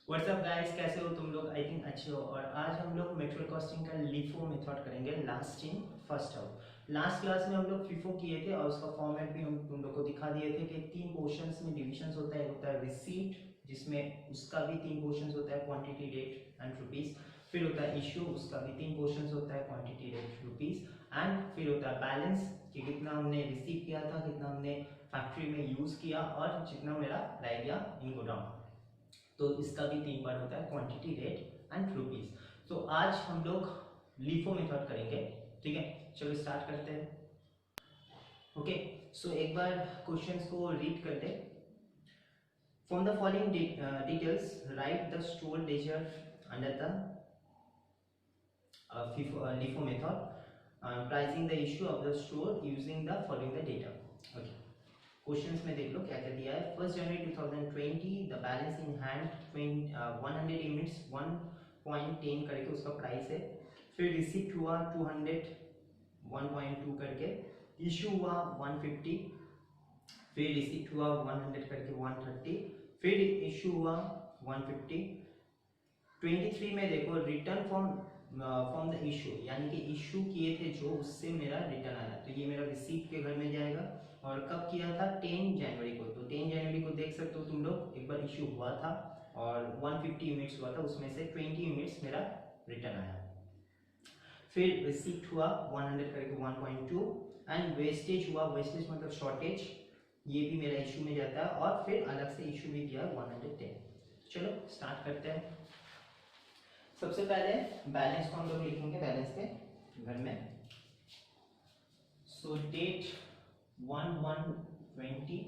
WhatsApp guys, कैसे हो तुम लोग? आई थिंक अच्छे हो। और आज हम लोग मेथड कॉस्टिंग का लिफो मेथड करेंगे, last in first out. Last class में हम लोग फिफो किए थे और उसका फॉर्मेट भी हम तुम लोग को दिखा दिए थे कि तीन पोर्शंस में डिविजन्स होता है। एक होता है रिसीट, जिसमें उसका भी तीन पोर्शंस होता है, क्वांटिटी, रेट एंड रुपीस। फिर होता है इशू, उसका भी तीन पोर्शंस होता है, क्वांटिटी, रेट, रुपीस। एंड फिर होता है बैलेंस, कि कितना हमने रिसीव किया था, कितना हमने फैक्ट्री में यूज किया और जितना मेरा रह गया इन गोडाउन। तो इसका भी तीन पार्ट होता है, क्वांटिटी, रेट एंड रुपीस। तो आज हम लोग लीफो मेथड करेंगे। ठीक है, चलो स्टार्ट करते हैं। ओके, सो एक बार क्वेश्चंस को रीड कर ले। From the following details right the store laser under the LIFO method, pricing the issue of the store using the following the data. Okay, questions में देख लो क्या क्या दिया है। 1 जनवरी 2020 the balance in hand 100 units 1.10 करके उसका प्राइस है। फिर रिसीप्ट हुआ 200 1.2 करके, इशू हुआ 150, फिर रिसीप्ट हुआ 100 करके 130, फिर इशू हुआ 150। 23 में देखो रिटर्न फ्रॉम द इशू, यानी कि इशू किए थे जो, उससे मेरा रिटर्न आया, तो ये मेरा रिसीप्ट के घर में जाएगा। और कब किया था? 10 जनवरी को। तो 10 जनवरी को देख सकते हो तुम लोग, एक बार इशू हुआ था और 150 यूनिट्स हुआ था, उसमें से 20 यूनिट्स मेरा रिटर्न आया। फिर रिसीप्ट हुआ 100 करके 1.2 एंड वेस्टेज हुआ, वेस्टेज मतलब शॉर्टेज, ये भी मेरा इशू में जाता है। और फिर अलग से इशू भी दिया 110। चलो स्टार्ट करते हैं। सबसे पहले बैलेंस को हम लोग लिखेंगे बैलेंस के घर में। So date 1120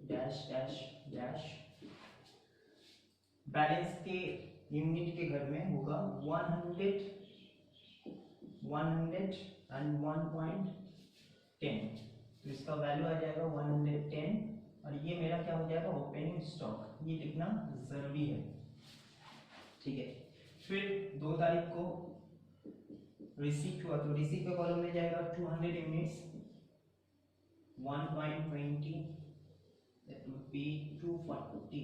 dash dash dash, balance के यूनिट के घर में होगा 100 एंड 1.10। तो इसका वैल्यू आ जाएगा 110 और ये मेरा क्या हो जाएगा? Opening stock. ये लिखना जरूरी है, ठीक है। फिर 2 तारीख को रिसीप्ट हुआ, तो रिसीप्ट के कॉलम में जाएगा 200 यूनिट्स 1.20, that would be 240,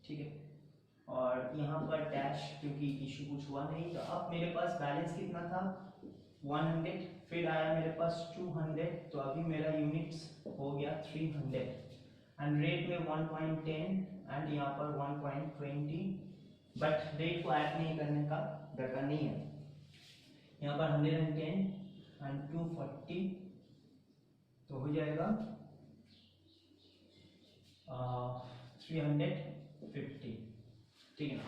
ठीक है। और यहाँ पर डैश, क्योंकि इशू कुछ हुआ नहीं। तो अब मेरे पास बैलेंस कितना था? 100, फिर आया मेरे पास 200, तो अभी मेरा यूनिट्स हो गया 300 एंड रेट में 1.10 एंड यहाँ पर 1.20, बट रेट को ऐड नहीं करने का दरकार नहीं है। यहाँ पर 110 एंड 240, तो हो जाएगा 350, ठीक है ना।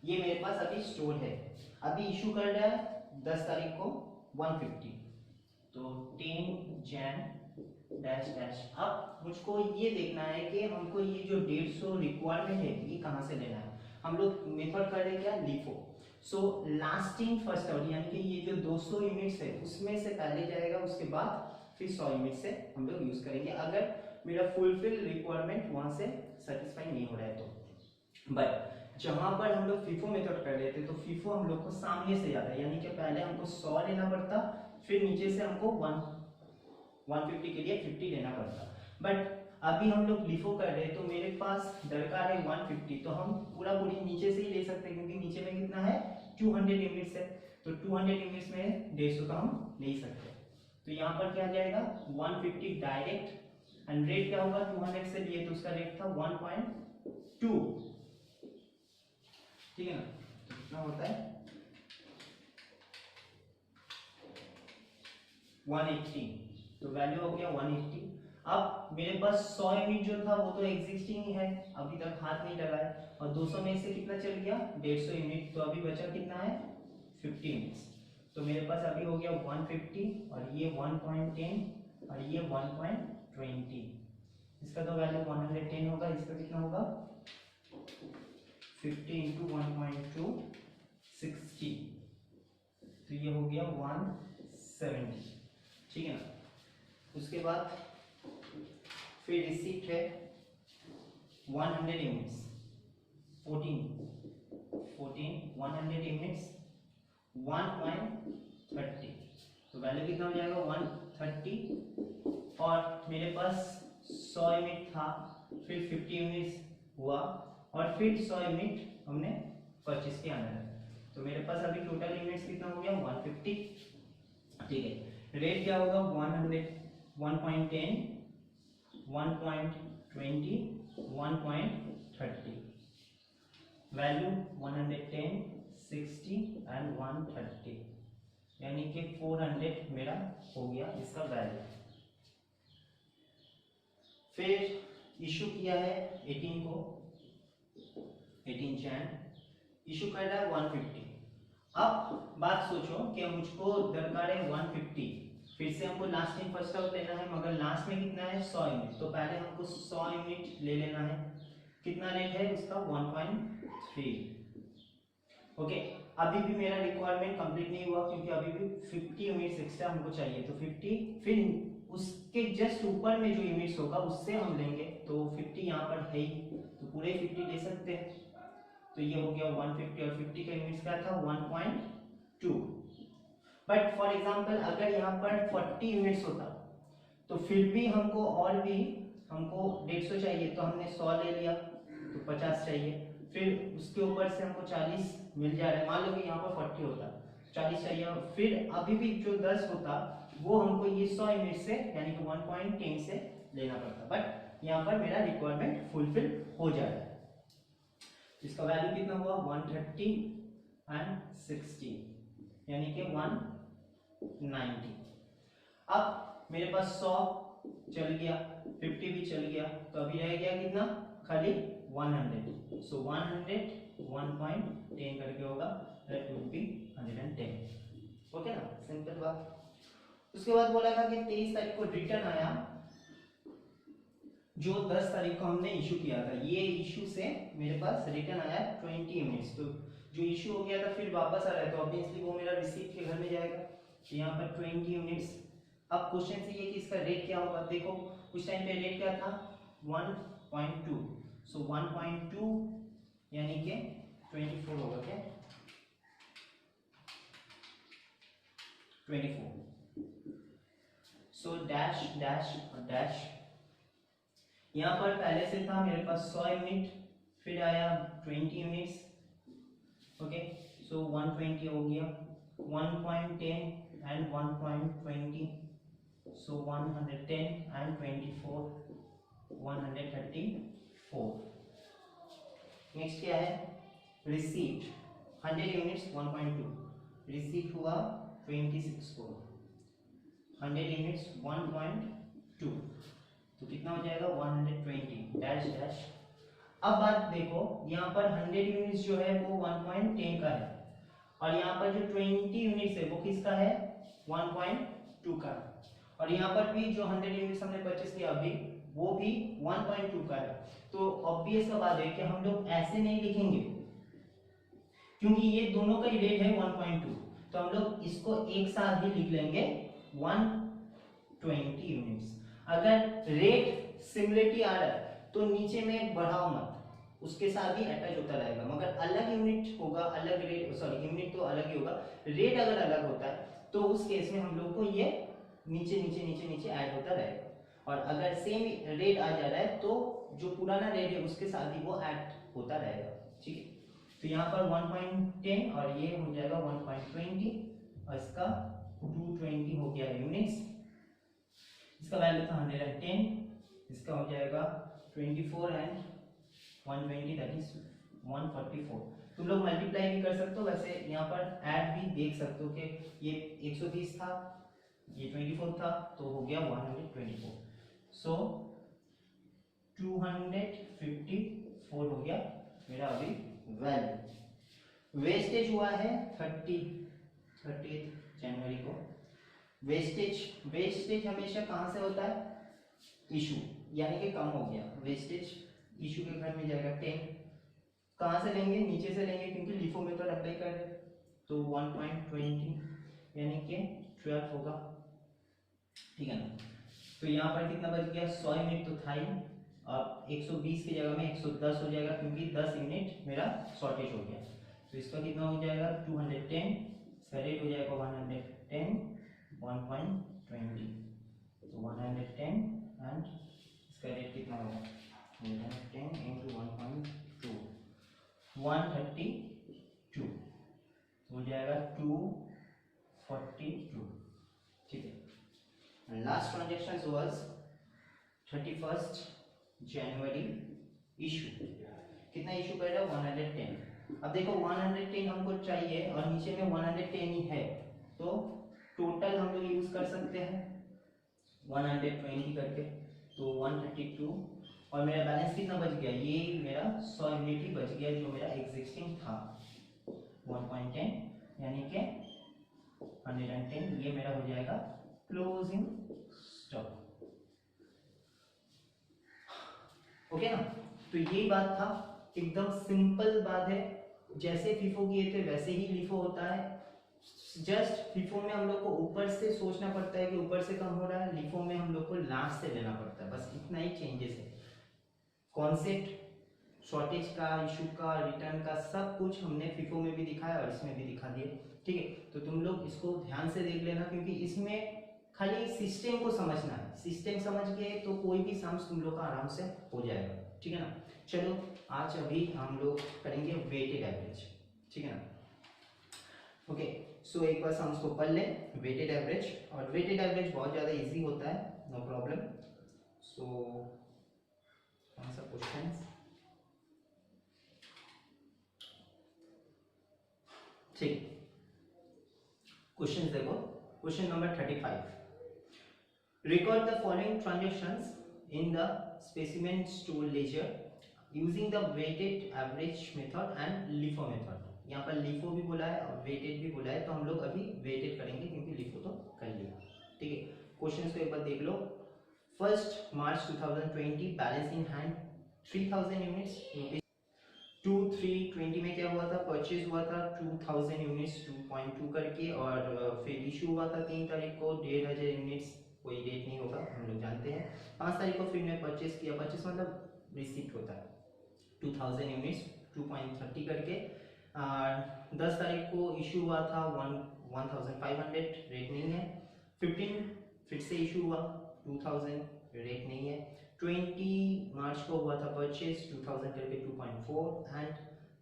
ये मेरे पास अभी स्टोर है। अभी इशू कर रहा है 10 तारीख को 150, तो 10 जैन डैश डैश। अब मुझको ये देखना है कि हमको ये जो 150 रिक्वायरमेंट है ये कहाँ से लेना है। हम लोग मेथड कर रहे क्या? LIFO. So last in first out, यानी कि ये जो 200 यूनिट्स है उसमें से पहले जाएगा, उसके बाद फिर 100 यूनिट से हम लोग यूज करेंगे, अगर मेरा फुलफिल रिक्वायरमेंट वहां से सेटिस्फाई नहीं हो रहा है तो। बट जहां पर हम लोग फीफो मेथड कर रहे थे, तो फीफो हम लोग को सामने से जाता है, यानी कि पहले हमको 100 लेना पड़ता, फिर नीचे से हमको 150 के लिए 50 लेना पड़ता। बट अभी हम लोग लिफो कर रहे हैं, तो मेरे पास दरकार है 150, तो हम पूरा पूरी नीचे से ही ले सकते हैं, क्योंकि नीचे में कितना है? 200 यूनिट्स है। तो 200 यूनिट्स में 150 का हम ले सकते हैं। तो यहाँ पर क्या जाएगा? 150 डायरेक्ट, एंड रेट क्या होगा? 200 से लिए तो उसका रेट था 1.2, ठीक है ना। तो कितना होता है? 180, तो वैल्यू हो गया 180। अब मेरे पास 100 यूनिट जो था वो तो एग्जिस्टिंग ही है, अभी तक हाथ नहीं लगा है। और 200 में से कितना चल गया? 150 यूनिट, तो अभी बचा कितना है? 50 यूनिट्स। तो मेरे पास अभी हो गया 150 और ये 1.10 और ये 1.20। इसका तो वैल्यू 110 होगा, इसका कितना होगा? 50 इंटू 1.2 60, तो ये हो गया 170, ठीक है ना। उसके बाद फिर रिसीप्ट है 100 यूनिट्स 14 100 यूनिट्स 1.30, तो वैल्यू कितना हो जाएगा? 130। और मेरे पास 100 यूनिट था, फिर 50 यूनिट्स हुआ और फिर 100 यूनिट हमने परचेस किया अंदर। तो मेरे पास अभी टोटल यूनिट्स कितना हो गया 150। ठीक है, रेट क्या होगा 100, 1.10, 1.20, 1.30, वैल्यू 110, 60 एंड 130, यानी कि 400 मेरा हो गया इसका वैल्यू। फिर इशू किया है 18 को, 18 जैन इशू कर रहा है 150। अब बात सोचो कि मुझको दरकार है 150, फिर से हमको लास्ट टाइम फर्स्ट आउट लेना है, मगर लास्ट में कितना है 100 यूनिट, तो पहले हमको 100 यूनिट ले लेना है। कितना रेट है उसका 1.3। ओके, अभी भी मेरा रिक्वायरमेंट कंप्लीट नहीं हुआ क्योंकि अभी भी 50 यूनिट्स एक्स्ट्रा हमको चाहिए, तो 50 फिर उसके जस्ट ऊपर में जो यूनिट्स होगा उससे हम लेंगे, तो 50 यहाँ पर है ही, तो पूरे 50 ले सकते हैं। तो ये हो गया 150 और 50 का यूनिट्स क्या था 1.2। बट फॉर एग्जांपल अगर यहाँ पर 40 यूनिट्स होता तो फिर भी हमको और भी हमको 150 चाहिए, तो हमने 100 ले लिया तो 50 चाहिए, फिर उसके ऊपर से हमको 40 मिल जा रहा है। मान लो कि यहाँ पर 40 होता 40 चाहिए, फिर अभी भी जो 10 होता वो हमको ये 100 यूनिट से यानी कि 1.10 से लेना पड़ता, बट यहाँ पर मेरा रिक्वायरमेंट फुलफिल हो जा रहा है। इसका वैल्यू कितना हुआ 130 एंड 60, यानी कि 190। अब मेरे पास 100 चल गया, 50 भी चल गया, तो अभी रह गया कितना खाली 100। सो 100 1.10 करके होगा, दैट विल बी 110। ओके ना, सिंपल बात। उसके बाद बोला था कि 23 तारीख को रिटर्न आया जो 10 तारीख को हमने इशू किया था, ये इशू से मेरे पास रिटर्न आया 20 यूनिट्स। तो जो इशू हो गया था फिर वापस आ रहा है, तो ऑब्वियसली वो मेरा रिसीट के घर में जाएगा, तो यहाँ पर 20 यूनिट्स। अब क्वेश्चन से ये कि इसका रेट क्या होगा, देखो उस टाइम पे रेट क्या था 1.2, सो 1.2 यानी कि 24 होगा क्या 24, सो डैश डैश डैश। यहाँ पर पहले से था मेरे पास 100 यूनिट, फिर आया 20 यूनिट्स, ओके, सो 120 हो गया, 1.10 एंड 1.20, so 110 and 24, 134। नेक्स्ट क्या है रिसीट, 100 यूनिट्स 1.2, रिसीट हुआ 26 को, 100 यूनिट्स 1.2, तो कितना हो जाएगा 120 डैश डैश। अब बात देखो यहाँ पर 100 यूनिट्स जो है वो 1.10 का है, और यहाँ पर जो 20 यूनिट्स है वो किसका है 1.2 का, और यहाँ पर भी जो 100 यूनिट्स हमने परचेस किया अभी वो भी 1.2 का है। तो ऑब्वियस सा बात है कि हम लोग ऐसे नहीं लिखेंगे क्योंकि ये दोनों का ही रेट है 1.2, तो हम लोग इसको एक साथ ही लिख लेंगे 120 यूनिट्स। अगर रेट सिमिलरिटी आ रहा है तो नीचे में बढ़ाओ मत, उसके साथ ही अटैच होता रहेगा, मगर अलग यूनिट होगा अलग रेट, सॉरी यूनिट तो अलग ही होगा, रेट अगर अलग होता है तो उस केस में हम लोग को ये नीचे नीचे नीचे नीचे ऐड होता रहेगा, और अगर सेम रेट आ जा रहा है तो जो पुराना रेट है उसके साथ ही वो ऐड होता रहेगा। ठीक है, तो यहाँ पर 1.10 और ये हो जाएगा 1.20 और इसका 220 हो गया यूनिट्स। इसका वैल्यू था 110, इसका हो जाएगा 24 एंड 120 दैट इज 144। तुम लोग मल्टीप्लाई भी कर सकते हो, वैसे यहाँ पर ऐड भी देख सकते हो कि ये 120 था ये 24 था तो हो गया 124, सो 254 हो गया मेरा अभी वैल्यू। वेस्टेज हुआ है 30 जनवरी को। वेस्टेज हमेशा कहाँ से होता है इशू, यानी कि कम हो गया, वेस्टेज इशू के घर में जाएगा 10। कहाँ से लेंगे नीचे से लेंगे क्योंकि लिफो मेथड अप्लाई कर रहे, तो 1.20 यानी कि 12 होगा। ठीक है ना, तो यहाँ पर कितना बच गया 100 यूनिट तो था ही, अब 120 की जगह में 110 हो जाएगा क्योंकि 10 यूनिट मेरा शॉर्टेज हो गया, तो इसका कितना हो जाएगा 210, इसका रेट हो जाएगा 110 1.20, तो 110 एंड इसका रेट कितना होगा 110 इंटू 1.2 132 हो जाएगा 242। ठीक है। Last transaction was 31 January issue कितना इशू कर रहा है 110। अब देखो 110 हमको चाहिए और नीचे में 110 ही है तो टोटल हम लोग यूज कर सकते हैं 120 करके तो 132 और मेरा बैलेंस कितना बच गया ये मेरा 100 यूनिट ही बच गया जो मेरा एग्जिस्टिंग था 1.10 यानी कि 110 ये मेरा हो जाएगा क्लोजिंग स्टॉक। ओके ना। तो यही बात था एकदम सिंपल बात है जैसे फीफो किए थे वैसे ही लिफो होता है। जस्ट फीफो में हम लोग को ऊपर से सोचना पड़ता है कि ऊपर से कम हो रहा है लिफो में हम लोग को लास्ट से लेना पड़ता है बस इतना ही चेंजेस है। कॉन्सेप्ट शॉर्टेज का इशू का रिटर्न का सब कुछ हमने फीफो में भी दिखाया और इसमें भी दिखा दिया। ठीक है तो तुम लोग इसको ध्यान से देख लेना क्योंकि इसमें खाली सिस्टम को समझना है। सिस्टम समझ के तो कोई भी सम्स तुम लोग का आराम से हो जाएगा। ठीक है ना। चलो आज अभी हम लोग करेंगे वेटेड एवरेज। ठीक है ना। ओके सो एक बार सम्स को पढ़ ले वेटेड एवरेज और वेटेड एवरेज बहुत ज़्यादा इजी होता है नो प्रॉब्लम। सो कौन सा क्वेश्चंस ठीक क्वेश्चन देखो question number 35 record the following transactions in the specimen store ledger using the weighted average method and LIFO method। यहाँ पर LIFO भी बोला है और weighted भी बोला है तो हम लोग अभी weighted करेंगे क्योंकि LIFO तो कर लिया। ठीक है क्वेश्चंस को एक बार देख लो। 1 मार्च 2020 बैलेंस इन हैंड 3000 यूनिट्स 2/3/20 में क्या हुआ था परचेज हुआ था 2000 यूनिट्स 2.2 करके और फिर इशू हुआ था 3 तारीख को 1500 यूनिट्स कोई डेट नहीं होगा हम लोग जानते हैं। 5 तारीख को फिर मैं परचेज किया परचेज मतलब रिसिप्ट होता है 2000 यूनिट्स 2.30 करके। 10 तारीख को इशू हुआ था 1500 रेट नहीं है। 15 फिर से इशू हुआ 2000 रेट नहीं है। 20 मार्च को हुआ था परचेज 2000 करके 2.4 एंड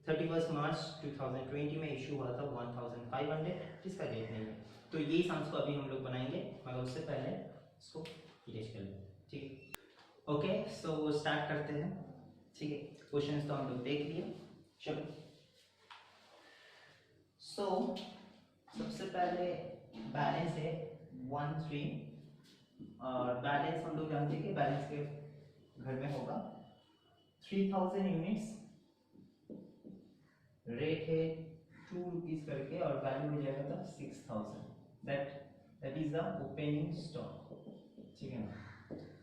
31 मार्च 2020 में इशू हुआ था 1500 जिसका रेट नहीं है। तो यही सम्स को अभी हम लोग बनाएंगे मगर उससे पहले इसको इरेज कर लें। ठीक है ओके सो स्टार्ट करते हैं। ठीक है क्वेश्चंस तो हम लोग देख लिए चलो। सो सबसे पहले बैलेंस है 13 और बैलेंस हम लोग जानते हैं कि बैलेंस के घर में होगा 3000 यूनिट्स रेट है 2 रुपीज करके और वैल्यू हो जाएगा था 6000 that is the opening stock. ठीक है ना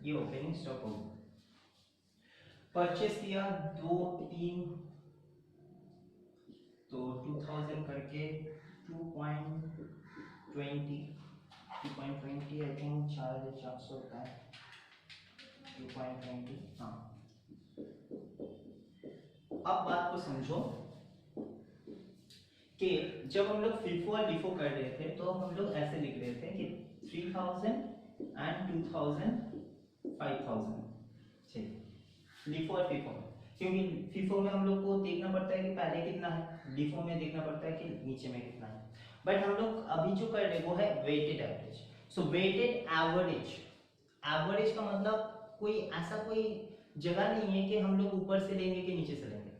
ये ओपनिंग स्टॉक होगा। परचेस किया 2-3 तो 2000 करके 2.20 आई थिंक 4400 होता है 2.20 हाँ। अब बात को समझो कि जब हम लोग फीफो और लिफो कर रहे थे तो हम लोग ऐसे लिख रहे थे कि 3000 एंड 2000 5000 ठीक लिफो और फीफो में क्योंकि फीफो में हम लोग को देखना पड़ता है कि पहले कितना है लिफो में देखना पड़ता है कि नीचे में कितना है। बट हम लोग अभी जो कर रहे हैं वो है वेटेड एवरेज। सो वेटेड एवरेज एवरेज का मतलब कोई ऐसा कोई जगह नहीं है कि हम लोग ऊपर से लेंगे कि नीचे से लेंगे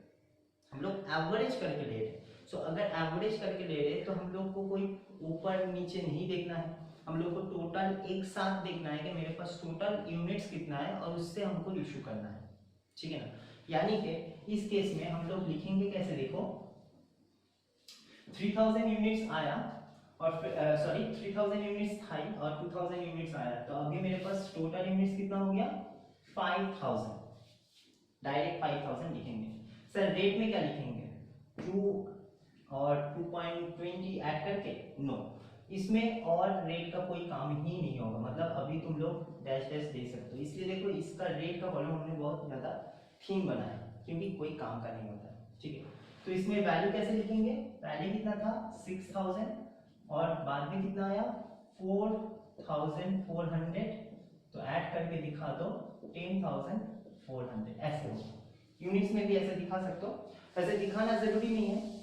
हम लोग एवरेज करके ले रहे हैं। सो अगर एवरेज करके ले रहे हैं तो हम लोग को कोई ऊपर नीचे नहीं देखना है हम लोग को टोटल एक साथ देखना है कि मेरे पास टोटल यूनिट्स कितना है और उससे हमको इशू करना है। ठीक है ना। यानी कि इस केस में हम लोग लिखेंगे कैसे देखो 3000 यूनिट्स आया और सॉरी 3000 यूनिट्स था और 2000 यूनिट्स आया तो अभी मेरे पास टोटल यूनिट्स कितना हो गया 5000 डायरेक्ट 5000 लिखेंगे। सर रेट में क्या लिखेंगे 2 और 2.20 ऐड करके नो इसमें और रेट का कोई काम ही नहीं होगा मतलब अभी तुम लोग डैश डैश दे सकते हो। इसलिए देखो इसका रेट का कॉलम हमने बहुत ज्यादा थीम बनाया क्योंकि कोई काम का नहीं होता। ठीक है तो इसमें वैल्यू कैसे लिखेंगे पहले कितना था 6000 और बाद में कितना आया 4400 तो ऐड करके दिखा दो 10,400 ऐसे हो। यूनिट्स में भी ऐसे दिखा सकते हो, ऐसे दिखाना जरूरी नहीं है।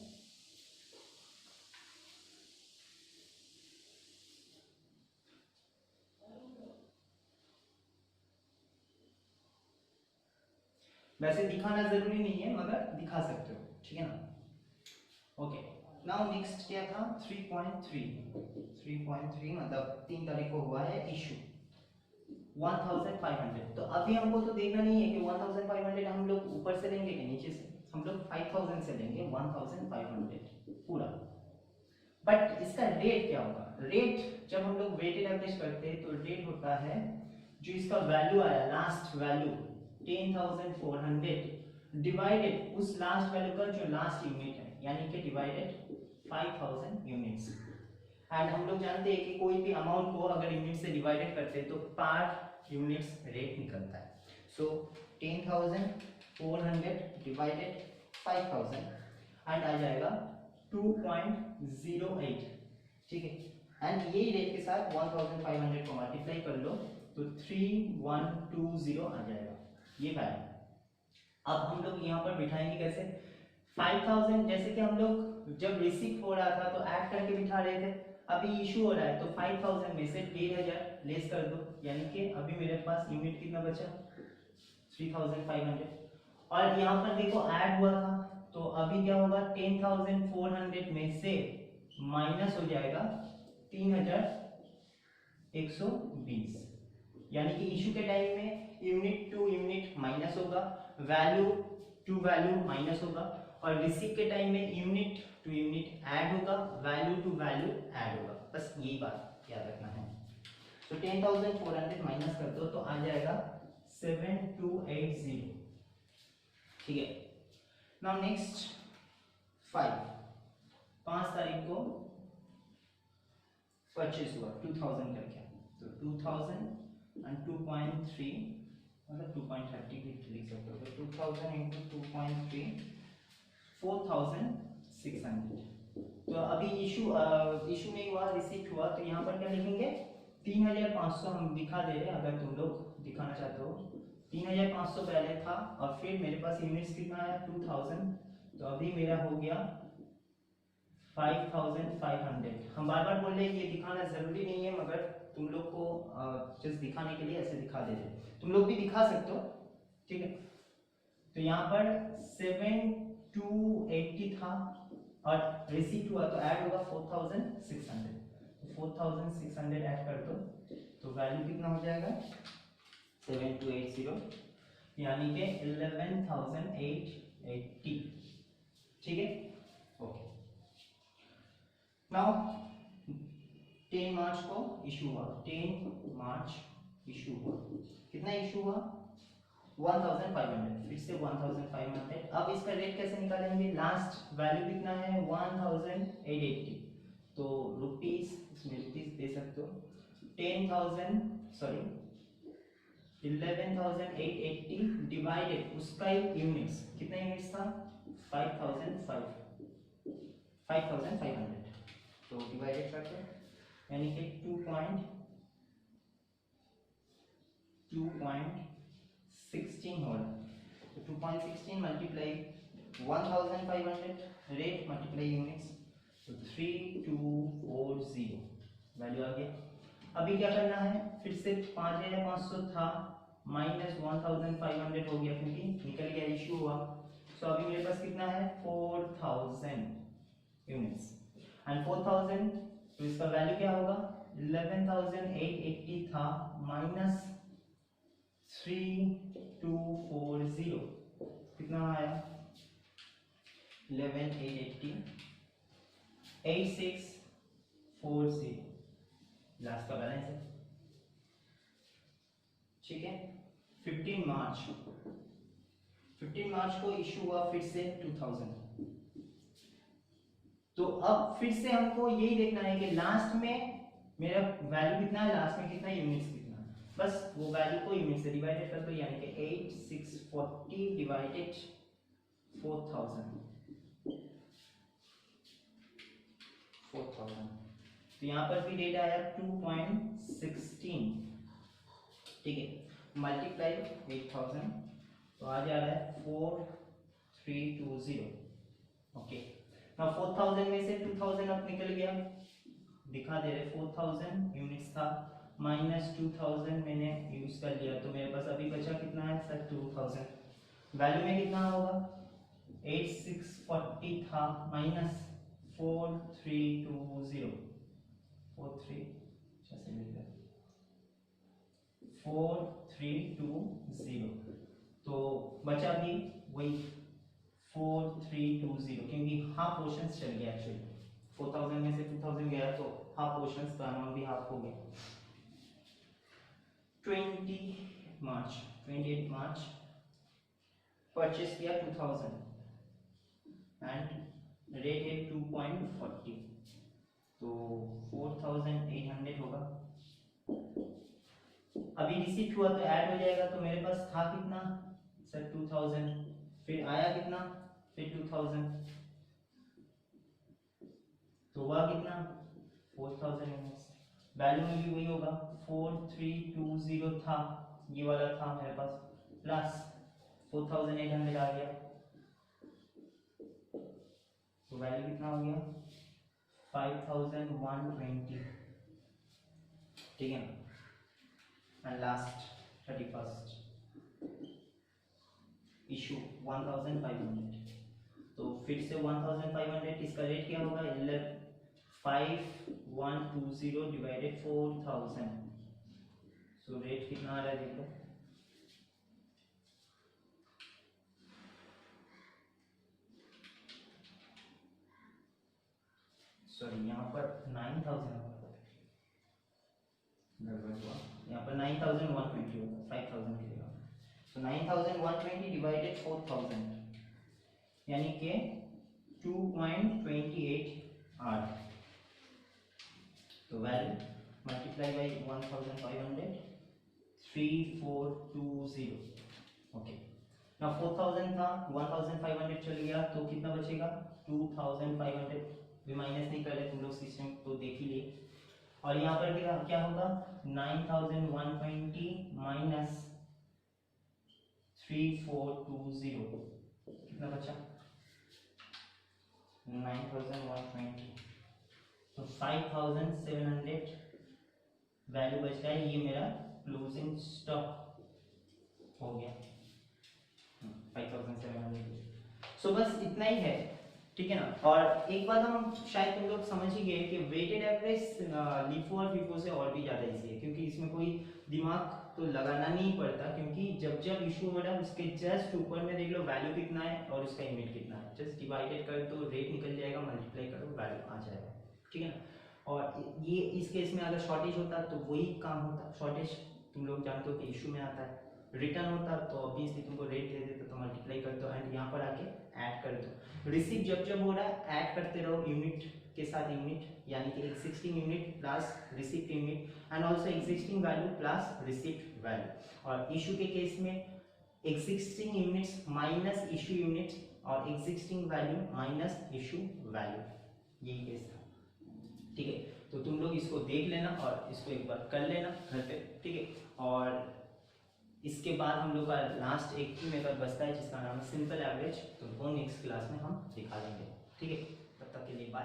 वैसे दिखाना जरूरी नहीं है मगर दिखा सकते हो, ठीक है ना। ओके, नाउ नेक्स्ट क्या था 3.3 मतलब 3 तारीख को हुआ है इशू 1500। तो अभी हमको तो देखना नहीं है कि 1500 हम लोग ऊपर से लेंगे कि नीचे से, हम लोग 5000 से लेंगे 1500 पूरा। बट इसका रेट क्या होगा, रेट जब हम लोग वेटेड एवरेज करते हैं तो रेट होता है जो इसका वैल्यू आया, लास्ट वैल्यू 10,400 डिवाइडेड उस लास्ट वैल्यू का जो लास्ट यूनिट है, यानी कि डिवाइडेड 5000 यूनिट्स। एंड हम लोग जानते हैं कि कोई भी अमाउंट को अगर यूनिट से डिवाइडेड करते हैं तो पर यूनिट्स रेट निकलता है। सो 10,400 डिवाइडेड 5000 एंड आ जाएगा 2.08, ठीक है। एंड यही रेट के साथ 1500 को मल्टीप्लाई कर लो तो 3120 आ जाएगा ये वैल्यू। अब हम लोग यहाँ पर बिठाएंगे कैसे, 5000 जैसे कि हम लोग जब रिसीव हो रहा था तो ऐड करके बिठा रहे थे, अभी इशू हो रहा है तो 5000 में से 1500 लेस कर दो, यानी कि अभी मेरे पास यूनिट कितना बचा 3500। और यहाँ पर देखो ऐड हुआ था तो अभी क्या होगा 10,400 में से माइनस हो जाएगा 3120, यानी कि इशू के टाइम में यूनिट टू यूनिट माइनस होगा, वैल्यू टू वैल्यू माइनस होगा, और रिसीव के टाइम में यूनिट टू यूनिट ऐड होगा, वैल्यू टू वैल्यू ऐड होगा। बस यही बात याद रखना है। तो 10,400 माइनस कर दो तो आ जाएगा 7280, ठीक है। नाउ नेक्स्ट 5 तारीख को परचेज हुआ 2000 करके, तो 2000 एंड 2.3 मतलब 2.30 लिख सकते हो, तो 2000 इंटू 2.3 4600। तो अभी इशू नहीं हुआ, रिसीट हुआ, तो यहाँ पर क्या लिखेंगे 3500 हम दिखा दे रहे हैं, अगर तुम लोग दिखाना चाहते हो 3500 पहले था और फिर मेरे पास यूनिट्स कितना है 2000, तो अभी मेरा हो गया 5500। हम बार बार बोल रहे हैं ये दिखाना जरूरी नहीं है मगर तुम लोग को जस्ट दिखाने के लिए ऐसे दिखा दे रहे, तुम लोग भी दिखा सकते हो, ठीक है। तो यहाँ पर 7280 था और रिसीट हुआ तो ऐड होगा 4600, तो 4600 ऐड कर दो तो वैल्यू कितना हो जाएगा 7280, यानी कि 11,880, ठीक है। ओके, नाउ 10 मार्च को इशू हुआ, 10 मार्च इशू हुआ, कितना इशू हुआ 1500, फिर से 1500। अब इसका रेट कैसे निकालेंगे, लास्ट वैल्यू कितना है 1880, तो रुपीस, इसमें रुपीस दे सकते हो, 11,880 डिवाइडेड उसका यूनिट्स, कितना यूनिट्स था 5500, तो डिवाइडेड करते हैं, यानी कि 2.16 हो रहा है, तो 2.16 मल्टीप्लाई 1500 रेट मल्टीप्लाई यूनिट्स, तो 3240 वैल्यू आ गया। अभी क्या करना है, फिर से 5500 था माइनस 1500 हो गया क्योंकि निकल गया, इशू हुआ, तो अभी मेरे पास कितना है 4000 यूनिट्स एंड 4000, तो इसका वैल्यू क्या होगा 11,880 था माइनस 3240, कितना आया 11,880 8640 लास्ट का बैलेंस है, ठीक है। 15 मार्च को इशू हुआ फिर से 2000, तो अब फिर से हमको यही देखना है कि लास्ट में मेरा वैल्यू कितना है, लास्ट में कितना यूनिट्स कितना है, बस वो वैल्यू को यूनिट से डिवाइडेड कर दो, यानी कि 8640 डिवाइडेड 4000, तो यहाँ पर भी डेटा आया 2.16, ठीक है। मल्टीप्लाई 8000 तो आ जा रहा है 4320। ओके, ना 4000 में से 2000 अब निकल गया, दिखा दे रहे 4000 यूनिट्स था माइनस 2000 मैंने यूज कर लिया, तो मेरे पास अभी बचा कितना है सर 2000। वैल्यू में कितना होगा 8640 था माइनस 4320 4320 तो बचा भी वही 4320 क्योंकि हाफ पोर्शन चल गया एक्चुअली 4000 में से 2000 गया तो हाफ पोर्शन का अमाउंट भी हाफ हो गया। 28 मार्च परचेस किया 2000 एंड रेट है 2.40 तो 4800 होगा। अभी रिसीव हुआ तो ऐड हो जाएगा, तो मेरे पास था कितना सर 2000, फिर आया कितना फिर 2000 तो हुआ कितना 4000 यूनिट्स। वैल्यू में भी वही होगा 4320 था ये वाला था मेरे पास प्लस 4800 आ गया तो वैल्यू कितना हो गया 5120। ठीक है ना, एंड लास्ट 31st इशू 1500 तो फिर से 1500 इसका रेट क्या होगा 5120 डिवाइडेड 4000 सो रेट कितना आ रहा है देखो सॉरी यहाँ पर 9000 यहाँ पर 9120 होगा 5000 की जगह तो 9120 डिवाइडेड 4000 यानी कि 2.28 आर तो वैल्यू मल्टीप्लाई बाई 1500 3420। ओके, ना 4000 था 1500 चल गया तो कितना बचेगा 2500 भी माइनस नहीं कर रहे तुम लोग सिस्टम तो देख ही लिए। और यहाँ पर क्या होगा 9120 माइनस 3420 कितना बचा 9120 तो 5700 वैल्यू बच रहा है, ये मेरा क्लोजिंग स्टॉक हो गया 5700। सो बस इतना ही है, ठीक है ना। और एक बात हम शायद तुम लोग समझ ही गए कि वेटेड एवरेज लिफो और फिफो से और भी ज़्यादा इजी है क्योंकि इसमें कोई दिमाग तो लगाना नहीं पड़ता क्योंकि जब जब इशू हो रहा है उसके जस्ट ऊपर में देख लो वैल्यू कितना है और उसका यूनिट कितना है, जस्ट डिवाइडेड कर दो रेट निकल जाएगा, मल्टीप्लाई करो वैल्यू आ जाएगा, ठीक है ना। और ये इस केस में अगर शॉर्टेज होता तो वही काम होता, शॉर्टेज तुम लोग जानते हो कि इशू में आता है, रिटर्न होता तो ऑब्वियसली तुमको रेट दे देते तो मल्टीप्लाई कर दो एंड यहाँ पर आके ऐड कर दो। रिसीव जब जब हो रहा है ऐड करते रहो यूनिट के साथ यूनिट यानी कि existing unit plus receipt unit and also existing value plus receipt value. और इशू के केस में existing units minus issue units और existing value minus issue value, यही केस था, ठीक है। तो तुम लोग इसको देख लेना और इसको एक बार कर लेना घर पे, ठीक है। और इसके बाद हम लोग का लास्ट एक ही मेथड बचता है जिसका नाम है सिंपल एवरेज, तो वो नेक्स्ट क्लास में हम दिखा देंगे, ठीक है। तब तक के लिए बाय।